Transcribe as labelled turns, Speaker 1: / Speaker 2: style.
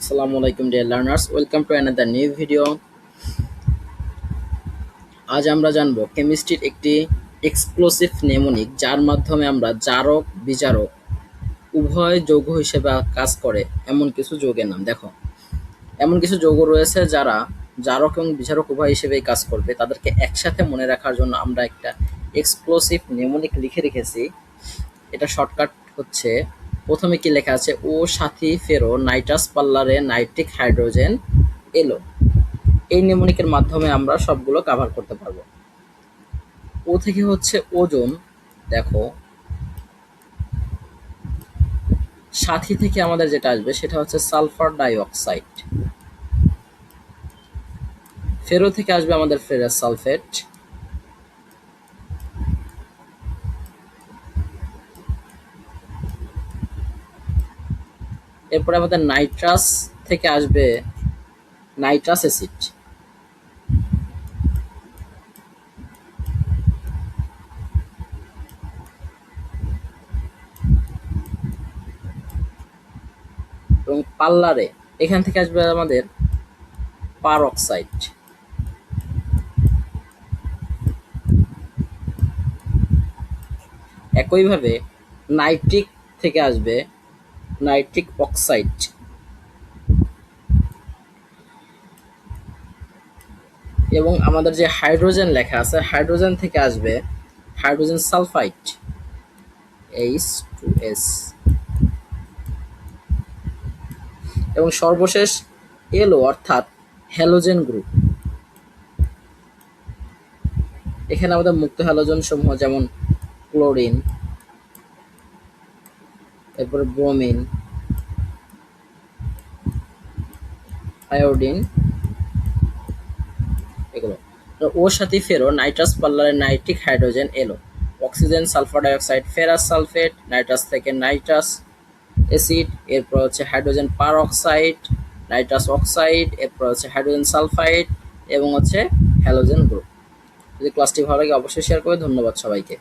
Speaker 1: Assalamu alaikum dear learners, welcome to another new video. আজ আমরা জানব কেমিস্ট্রির একটি এক্সক্লুসিভ নেমোনিক যার মাধ্যমে আমরা জারক বিজারক উভয় যৌগ হিসেবে কাজ করে এমন কিছু যৌগের নাম। দেখো, এমন কিছু যৌগ রয়েছে যারা জারক এবং বিজারক উভয় হিসেবেই কাজ করবে। তাদেরকে একসাথে মনে রাখার জন্য আমরা একটা এক্সক্লুসিভ নেমোনিক লিখে রেখেছি। এটা শর্টকাট হচ্ছে, প্রথমে কি লেখা আছে, ও সাথী ফেরো নাইট্রাস পাল্লারে নাইট্রিক হাইড্রোজেন এলো। এই নেমোনিকের মাধ্যমে আমরা সবগুলো কভার করতে পারবো। ও থেকে হচ্ছে ওজোন, দেখো সাথী থেকে আমাদের যেটা আসবে সেটা হচ্ছে সালফার ডাইঅক্সাইড। ফেরো থেকে আসবে আমাদের ফেরাস সালফেট। এরপরে আমাদের নাইট্রাস থেকে আসবে নাইট্রাস অ্যাসিড। এবং পাল্লারে এখান থেকে আসবে আমাদের পারঅক্সাইড। একইভাবে নাইট্রিক থেকে আসবে নাইট্রিক অক্সাইড। এবং আমাদের যে হাইড্রোজেন লেখা আছে, হাইড্রোজেন থেকে আসবে হাইড্রোজেন সালফাইড H2S। এবং সর্বশেষ এলো অর্থাৎ হ্যালোজেন গ্রুপ। এখানে আমাদের মুক্ত হ্যালোজেন সমূহ যেমন ক্লোরিন, এরপরে ব্রোমিন, আয়োডিন, এগুলো। ওর সাথে ফেরো নাইট্রাস পাল্লারে নাইট্রিক হাইড্রোজেন এলো। Oxygen, sulphur dioxide, ferrous sulphate, nitrous থেকে নাইট্রাস অ্যাসিড, এরপর হচ্ছে হাইড্রোজেন পারঅক্সাইড, নাইট্রাস অক্সাইড, এরপর হচ্ছে হাইড্রোজেন সালফাইড এবং হচ্ছে হ্যালোজেন গ্রুপ। যদি ক্লাসটি ভালো লাগে অবশ্যই শেয়ার করে। ধন্যবাদ সবাইকে।